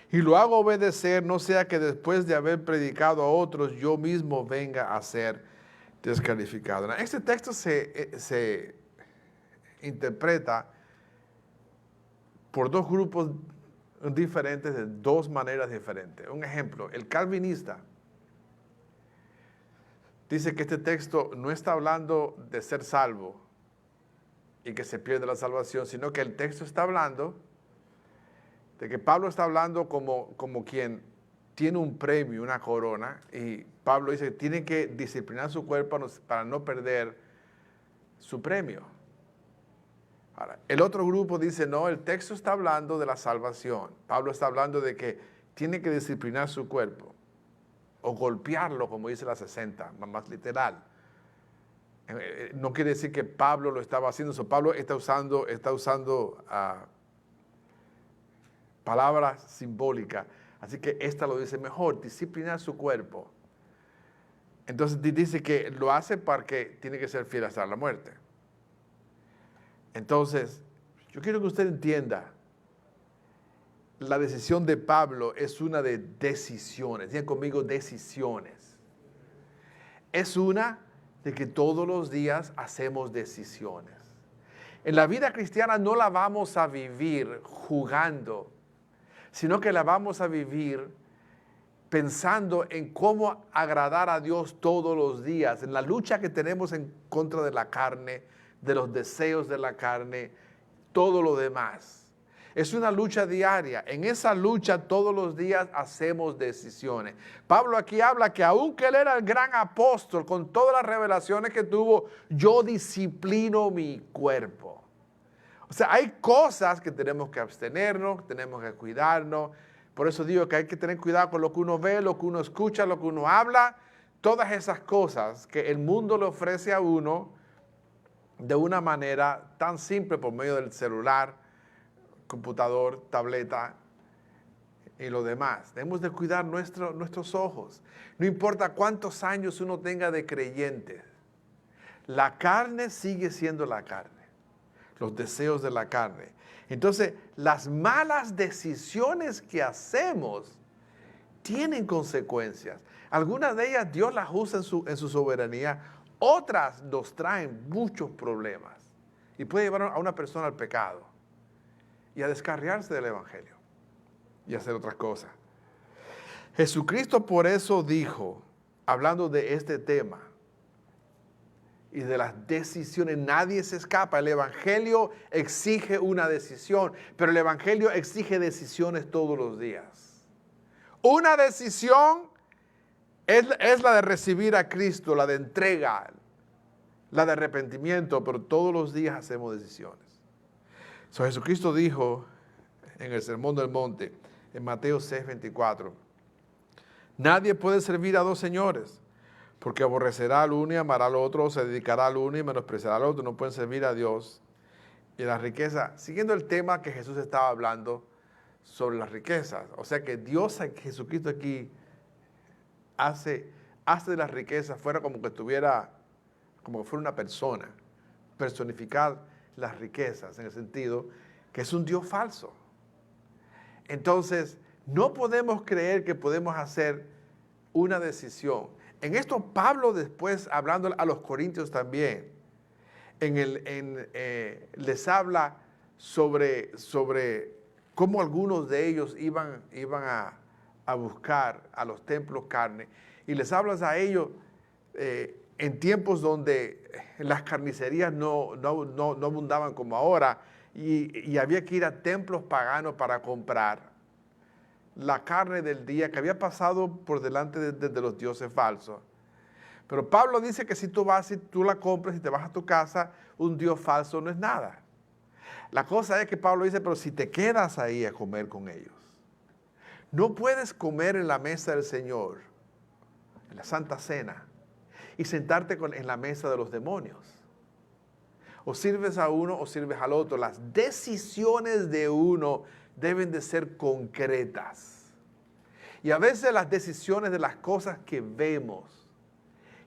y lo hago obedecer, no sea que después de haber predicado a otros, yo mismo venga a ser descalificado. Este texto se interpreta por dos grupos diferentes, de dos maneras diferentes. Un ejemplo, el calvinista dice que este texto no está hablando de ser salvo y que se pierde la salvación, sino que el texto está hablando de que Pablo está hablando como quien tiene un premio, una corona, y Pablo dice que tiene que disciplinar su cuerpo para no perder su premio. Ahora, el otro grupo dice, no, el texto está hablando de la salvación. Pablo está hablando de que tiene que disciplinar su cuerpo o golpearlo, como dice la 60, más literal. No quiere decir que Pablo lo estaba haciendo eso. Pablo está usando palabras simbólicas. Así que esta lo dice mejor, disciplinar su cuerpo. Entonces dice que lo hace porque tiene que ser fiel hasta la muerte. Entonces, yo quiero que usted entienda, la decisión de Pablo es una de decisiones. Digan conmigo, decisiones. Es una de que todos los días hacemos decisiones. En la vida cristiana no la vamos a vivir jugando, sino que la vamos a vivir pensando en cómo agradar a Dios todos los días, en la lucha que tenemos en contra de la carne, de los deseos de la carne, todo lo demás. Es una lucha diaria. En esa lucha todos los días hacemos decisiones. Pablo aquí habla que aunque él era el gran apóstol, con todas las revelaciones que tuvo, yo disciplino mi cuerpo. O sea, hay cosas que tenemos que abstenernos, tenemos que cuidarnos. Por eso digo que hay que tener cuidado con lo que uno ve, lo que uno escucha, lo que uno habla. Todas esas cosas que el mundo le ofrece a uno de una manera tan simple por medio del celular, computador, tableta y lo demás. Debemos de cuidar nuestros ojos. No importa cuántos años uno tenga de creyente, la carne sigue siendo la carne, los deseos de la carne. Entonces, las malas decisiones que hacemos tienen consecuencias. Algunas de ellas Dios las usa en su soberanía, otras nos traen muchos problemas y puede llevar a una persona al pecado y a descarriarse del evangelio y hacer otras cosas. Jesucristo por eso dijo, hablando de este tema y de las decisiones, nadie se escapa. El evangelio exige una decisión, pero el evangelio exige decisiones todos los días. Una decisión es la de recibir a Cristo, la de entrega, la de arrepentimiento, pero todos los días hacemos decisiones. Jesucristo dijo en el Sermón del Monte, en Mateo 6:24, nadie puede servir a dos señores, porque aborrecerá al uno y amará al otro, o se dedicará al uno y menospreciará al otro. No pueden servir a Dios y la riqueza. Siguiendo el tema que Jesús estaba hablando sobre las riquezas. O sea que Dios, Jesucristo aquí, hace de las riquezas fuera como que fuera una persona, personificar las riquezas, en el sentido que es un Dios falso. Entonces, no podemos creer que podemos hacer una decisión. En esto Pablo después, hablando a los corintios también, les habla sobre cómo algunos de ellos iban a buscar a los templos carne, y les hablas a ellos en tiempos donde las carnicerías no abundaban como ahora, y había que ir a templos paganos para comprar la carne del día que había pasado por delante de los dioses falsos. Pero Pablo dice que si tú vas y tú la compras y te vas a tu casa, un dios falso no es nada. La cosa es que Pablo dice, pero si te quedas ahí a comer con ellos, no puedes comer en la mesa del Señor, en la Santa Cena, y sentarte en la mesa de los demonios. O sirves a uno o sirves al otro. Las decisiones de uno deben de ser concretas. Y a veces las decisiones de las cosas que vemos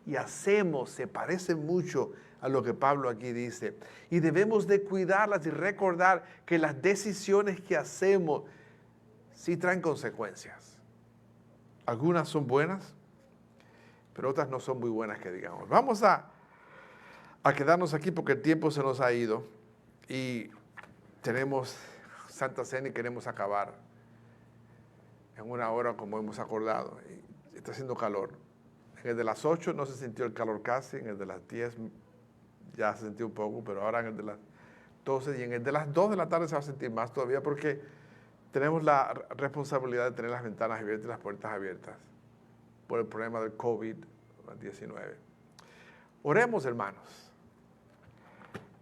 y hacemos se parecen mucho a lo que Pablo aquí dice. Y debemos de cuidarlas y recordar que las decisiones que hacemos sí traen consecuencias. Algunas son buenas, pero otras no son muy buenas que digamos. Vamos a quedarnos aquí porque el tiempo se nos ha ido y tenemos Santa Cena y queremos acabar en una hora como hemos acordado. Y está haciendo calor. En el de las 8 no se sintió el calor casi, en el de las 10 ya se sintió un poco, pero ahora en el de las 12 y en el de las 2 de la tarde se va a sentir más todavía porque tenemos la responsabilidad de tener las ventanas abiertas y las puertas abiertas por el problema del COVID-19. Oremos, hermanos.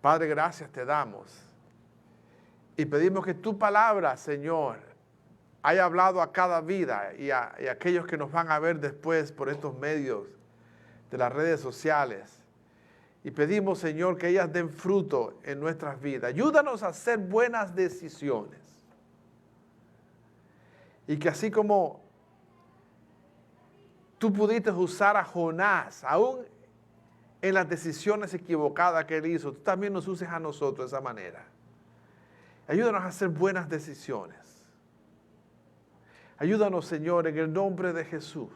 Padre, gracias te damos y pedimos que tu palabra, Señor, haya hablado a cada vida y a aquellos que nos van a ver después por estos medios de las redes sociales. Y pedimos, Señor, que ellas den fruto en nuestras vidas. Ayúdanos a hacer buenas decisiones. Y que así como tú pudiste usar a Jonás, aún en las decisiones equivocadas que Él hizo, tú también nos uses a nosotros de esa manera. Ayúdanos a hacer buenas decisiones. Ayúdanos, Señor, en el nombre de Jesús.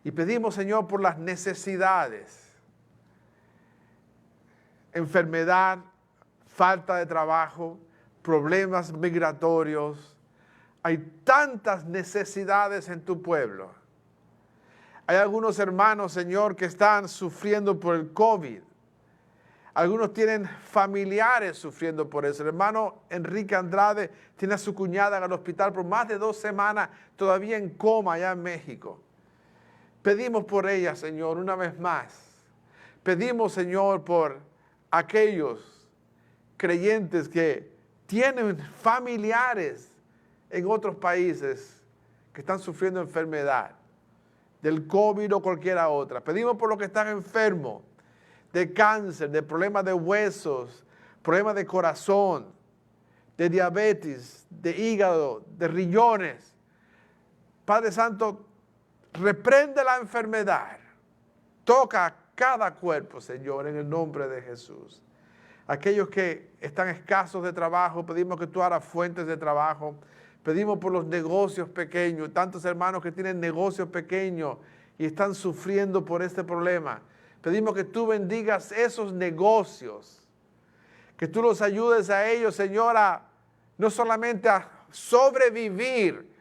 Y pedimos, Señor, por las necesidades, enfermedad, falta de trabajo, problemas migratorios. Hay tantas necesidades en tu pueblo. Hay algunos hermanos, Señor, que están sufriendo por el COVID. Algunos tienen familiares sufriendo por eso. El hermano Enrique Andrade tiene a su cuñada en el hospital por más de 2 semanas, todavía en coma allá en México. Pedimos por ella, Señor, una vez más. Pedimos, Señor, por aquellos creyentes que tienen familiares en otros países que están sufriendo enfermedad, del COVID o cualquiera otra. Pedimos por los que están enfermos de cáncer, de problemas de huesos, problemas de corazón, de diabetes, de hígado, de riñones. Padre Santo, reprende la enfermedad. Toca cada cuerpo, Señor, en el nombre de Jesús. Aquellos que están escasos de trabajo, pedimos que tú hagas fuentes de trabajo. Pedimos por los negocios pequeños, tantos hermanos que tienen negocios pequeños y están sufriendo por este problema. Pedimos que tú bendigas esos negocios, que tú los ayudes a ellos, Señora, no solamente a sobrevivir,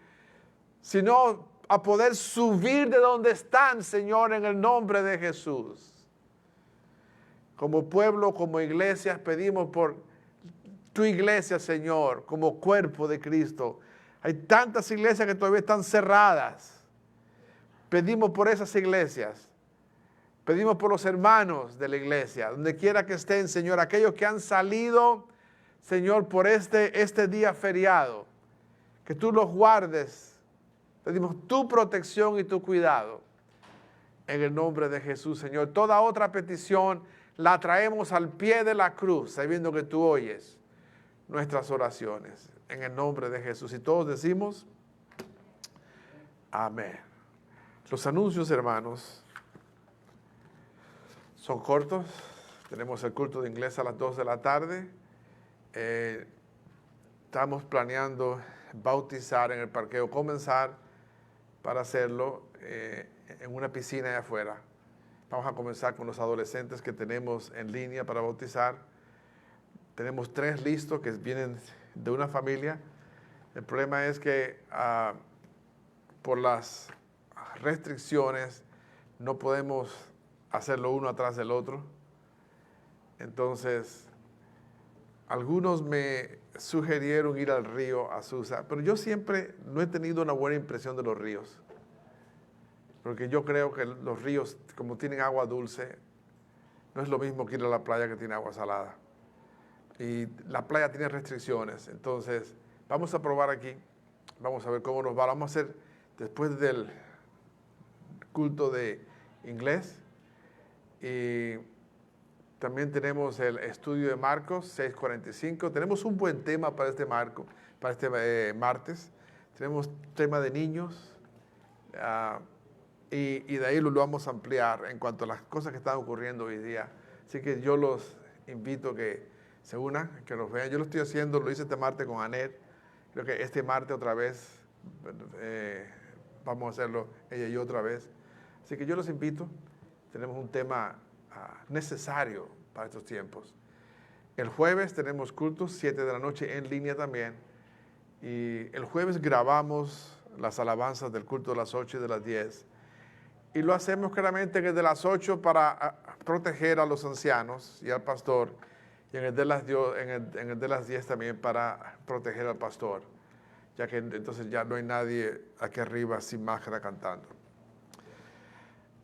sino a poder subir de donde están, Señor, en el nombre de Jesús. Como pueblo, como iglesias, pedimos por tu iglesia, Señor, como cuerpo de Cristo. Hay tantas iglesias que todavía están cerradas. Pedimos por esas iglesias. Pedimos por los hermanos de la iglesia, donde quiera que estén, Señor, aquellos que han salido, Señor, por este día feriado, que tú los guardes. Pedimos tu protección y tu cuidado. En el nombre de Jesús, Señor. Toda otra petición la traemos al pie de la cruz, sabiendo que tú oyes nuestras oraciones. En el nombre de Jesús. Y todos decimos, amén. Los anuncios, hermanos, son cortos. Tenemos el culto de inglés a las 2 de la tarde. Estamos planeando bautizar en el parqueo, comenzar para hacerlo en una piscina allá afuera. Vamos a comenzar con los adolescentes que tenemos en línea para bautizar. Tenemos 3 listos que vienen de una familia. El problema es que por las restricciones no podemos hacerlo uno atrás del otro. Entonces, algunos me sugirieron ir al río Azusa, pero yo siempre no he tenido una buena impresión de los ríos. Porque yo creo que los ríos, como tienen agua dulce, no es lo mismo que ir a la playa que tiene agua salada. Y la playa tiene restricciones. Entonces, vamos a probar aquí. Vamos a ver cómo nos va. Vamos a hacer, después del culto de inglés, y también tenemos el estudio de Marcos 6:45. Tenemos un buen tema para este martes. Tenemos tema de niños. Y de ahí lo vamos a ampliar en cuanto a las cosas que están ocurriendo hoy día. Así que yo los invito a que se unan, que los vean. Yo lo estoy haciendo, lo hice este martes con Anet. Creo que este martes otra vez vamos a hacerlo ella y yo otra vez. Así que yo los invito. Tenemos un tema necesario para estos tiempos. El jueves tenemos cultos, 7 de la noche en línea también. Y el jueves grabamos las alabanzas del culto de las 8 y de las 10. Y lo hacemos claramente desde las 8 para proteger a los ancianos y al pastor. Y en el de las 10 también para proteger al pastor. Ya que entonces ya no hay nadie aquí arriba sin máscara cantando.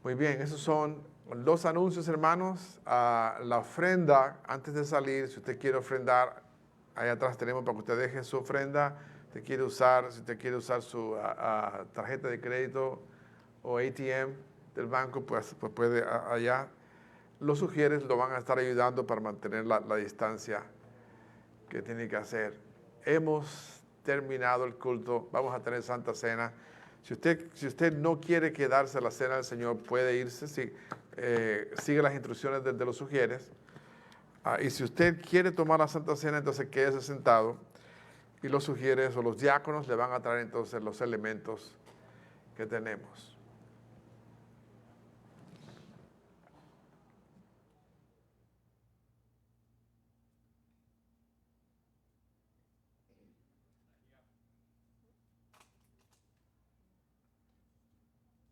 Muy bien, esos son los anuncios, hermanos. La ofrenda, antes de salir, si usted quiere ofrendar, ahí atrás tenemos para que usted deje su ofrenda. Si usted quiere usar su tarjeta de crédito o ATM del banco, pues puede allá. Los sugieres lo van a estar ayudando para mantener la distancia que tiene que hacer. Hemos terminado el culto, vamos a tener Santa Cena. Si usted no quiere quedarse a la cena del Señor, puede irse. Sí, sigue las instrucciones de los sugieres. Y si usted quiere tomar la Santa Cena, entonces quédese sentado y los sugieres o los diáconos le van a traer entonces los elementos que tenemos.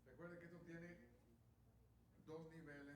Recuerde que esto tiene dos niveles.